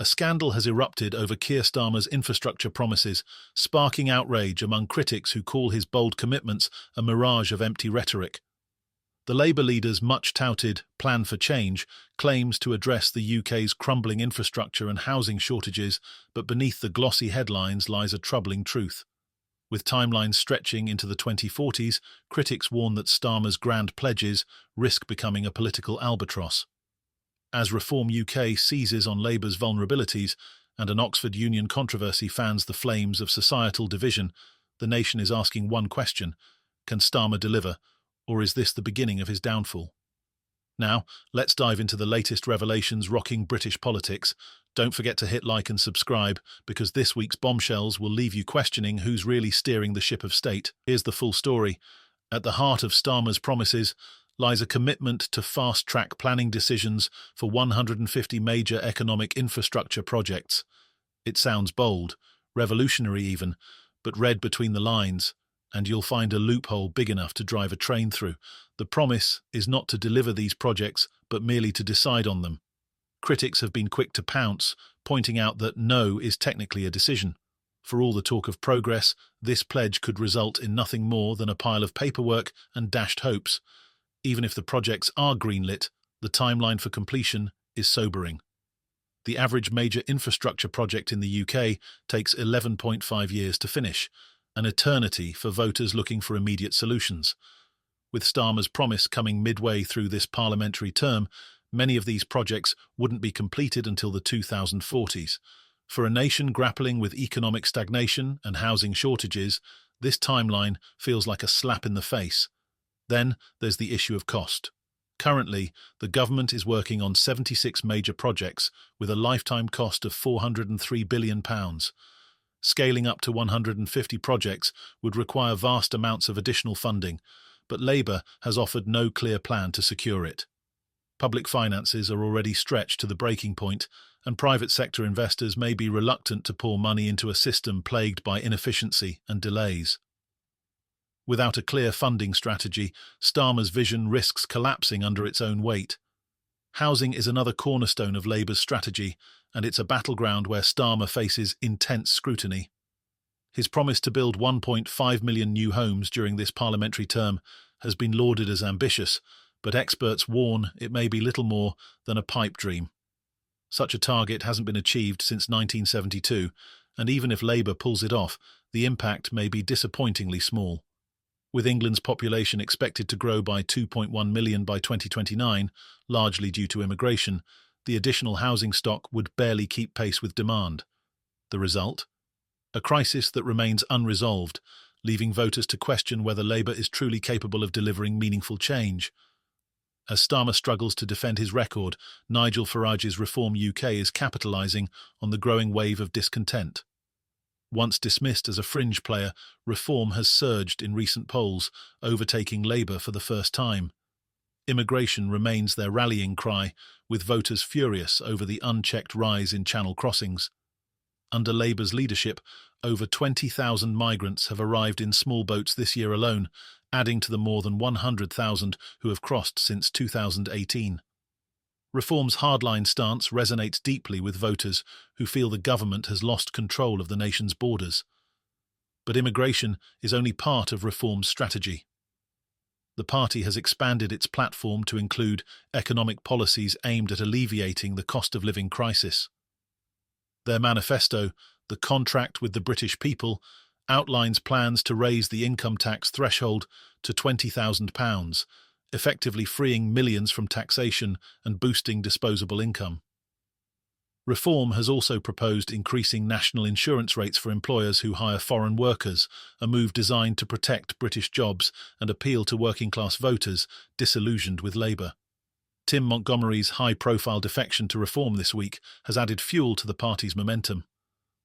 A scandal has erupted over Keir Starmer's infrastructure promises, sparking outrage among critics who call his bold commitments a mirage of empty rhetoric. The Labour leader's much-touted plan for change claims to address the UK's crumbling infrastructure and housing shortages, but beneath the glossy headlines lies a troubling truth. With timelines stretching into the 2040s, critics warn that Starmer's grand pledges risk becoming a political albatross. As Reform UK seizes on Labour's vulnerabilities and an Oxford Union controversy fans the flames of societal division, the nation is asking one question: can Starmer deliver, or is this the beginning of his downfall? Now, let's dive into the latest revelations rocking British politics. Don't forget to hit like and subscribe, because this week's bombshells will leave you questioning who's really steering the ship of state. Here's the full story. At the heart of Starmer's promises lies a commitment to fast-track planning decisions for 150 major economic infrastructure projects. It sounds bold, revolutionary even, but read between the lines, and you'll find a loophole big enough to drive a train through. The promise is not to deliver these projects, but merely to decide on them. Critics have been quick to pounce, pointing out that no is technically a decision. For all the talk of progress, this pledge could result in nothing more than a pile of paperwork and dashed hopes. Even if the projects are greenlit, the timeline for completion is sobering. The average major infrastructure project in the UK takes 11.5 years to finish, an eternity for voters looking for immediate solutions. With Starmer's promise coming midway through this parliamentary term, many of these projects wouldn't be completed until the 2040s. For a nation grappling with economic stagnation and housing shortages, this timeline feels like a slap in the face. Then there's the issue of cost. Currently, the government is working on 76 major projects with a lifetime cost of £403 billion. Scaling up to 150 projects would require vast amounts of additional funding, but Labour has offered no clear plan to secure it. Public finances are already stretched to the breaking point, and private sector investors may be reluctant to pour money into a system plagued by inefficiency and delays. Without a clear funding strategy, Starmer's vision risks collapsing under its own weight. Housing is another cornerstone of Labour's strategy, and it's a battleground where Starmer faces intense scrutiny. His promise to build 1.5 million new homes during this parliamentary term has been lauded as ambitious, but experts warn it may be little more than a pipe dream. Such a target hasn't been achieved since 1972, and even if Labour pulls it off, the impact may be disappointingly small. With England's population expected to grow by 2.1 million by 2029, largely due to immigration, the additional housing stock would barely keep pace with demand. The result? A crisis that remains unresolved, leaving voters to question whether Labour is truly capable of delivering meaningful change. As Starmer struggles to defend his record, Nigel Farage's Reform UK is capitalising on the growing wave of discontent. Once dismissed as a fringe player, Reform has surged in recent polls, overtaking Labour for the first time. Immigration remains their rallying cry, with voters furious over the unchecked rise in channel crossings. Under Labour's leadership, over 20,000 migrants have arrived in small boats this year alone, adding to the more than 100,000 who have crossed since 2018. Reform's hardline stance resonates deeply with voters who feel the government has lost control of the nation's borders. But immigration is only part of Reform's strategy. The party has expanded its platform to include economic policies aimed at alleviating the cost of living crisis. Their manifesto, The Contract with the British People, outlines plans to raise the income tax threshold to £20,000, effectively freeing millions from taxation and boosting disposable income. Reform has also proposed increasing national insurance rates for employers who hire foreign workers, a move designed to protect British jobs and appeal to working-class voters disillusioned with Labour. Tim Montgomery's high-profile defection to Reform this week has added fuel to the party's momentum.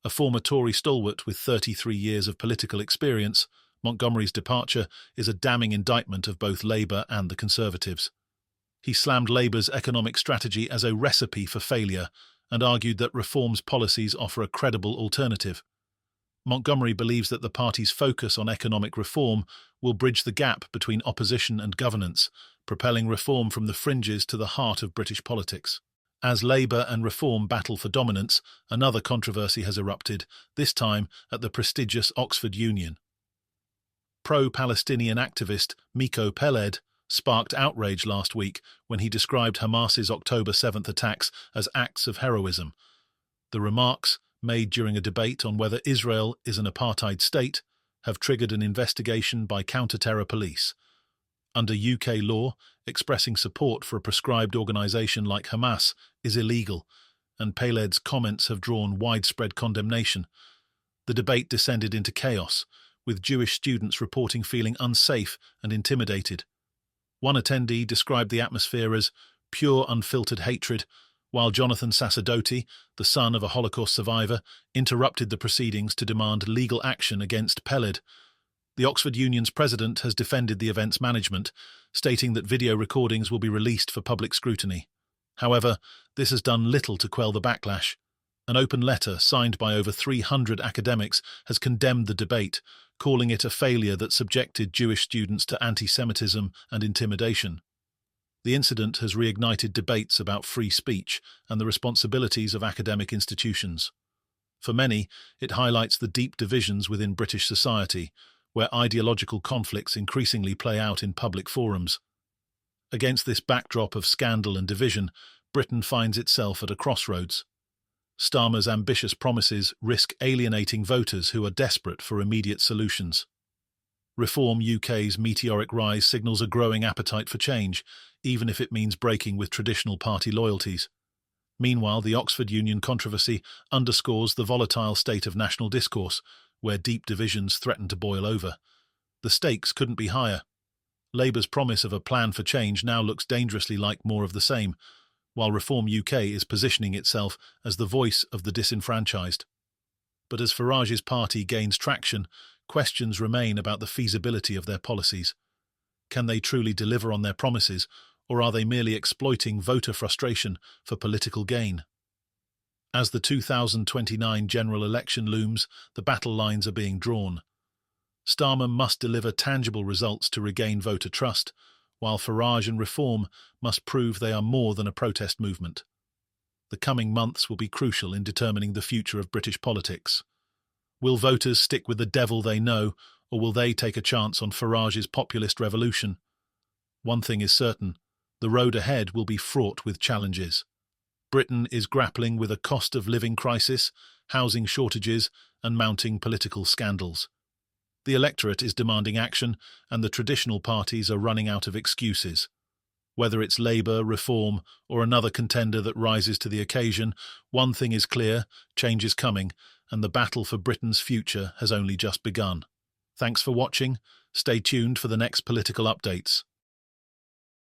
A former Tory stalwart with 33 years of political experience, Montgomery's departure is a damning indictment of both Labour and the Conservatives. He slammed Labour's economic strategy as a recipe for failure and argued that Reform's policies offer a credible alternative. Montgomery believes that the party's focus on economic reform will bridge the gap between opposition and governance, propelling reform from the fringes to the heart of British politics. As Labour and Reform battle for dominance, another controversy has erupted, this time at the prestigious Oxford Union. Pro-Palestinian activist Miko Peled sparked outrage last week when he described Hamas's October 7th attacks as acts of heroism. The remarks, made during a debate on whether Israel is an apartheid state, have triggered an investigation by counter-terror police. Under UK law, expressing support for a prescribed organisation like Hamas is illegal, and Peled's comments have drawn widespread condemnation. The debate descended into chaos, with Jewish students reporting feeling unsafe and intimidated. One attendee described the atmosphere as pure, unfiltered hatred, while Jonathan Sacerdoti, the son of a Holocaust survivor, interrupted the proceedings to demand legal action against Peled. The Oxford Union's president has defended the event's management, stating that video recordings will be released for public scrutiny. However, this has done little to quell the backlash. An open letter signed by over 300 academics has condemned the debate, calling it a failure that subjected Jewish students to anti-Semitism and intimidation. The incident has reignited debates about free speech and the responsibilities of academic institutions. For many, it highlights the deep divisions within British society, where ideological conflicts increasingly play out in public forums. Against this backdrop of scandal and division, Britain finds itself at a crossroads. Starmer's ambitious promises risk alienating voters who are desperate for immediate solutions. Reform UK's meteoric rise signals a growing appetite for change, even if it means breaking with traditional party loyalties. Meanwhile, the Oxford Union controversy underscores the volatile state of national discourse, where deep divisions threaten to boil over. The stakes couldn't be higher. Labour's promise of a plan for change now looks dangerously like more of the same, while Reform UK is positioning itself as the voice of the disenfranchised. But as Farage's party gains traction, questions remain about the feasibility of their policies. Can they truly deliver on their promises, or are they merely exploiting voter frustration for political gain? As the 2029 general election looms, the battle lines are being drawn. Starmer must deliver tangible results to regain voter trust, while Farage and Reform must prove they are more than a protest movement. The coming months will be crucial in determining the future of British politics. Will voters stick with the devil they know, or will they take a chance on Farage's populist revolution? One thing is certain, the road ahead will be fraught with challenges. Britain is grappling with a cost of living crisis, housing shortages, and mounting political scandals. The electorate is demanding action, and the traditional parties are running out of excuses. Whether it's Labour, Reform, or another contender that rises to the occasion, one thing is clear: change is coming, and the battle for Britain's future has only just begun. Thanks for watching. Stay tuned for the next political updates.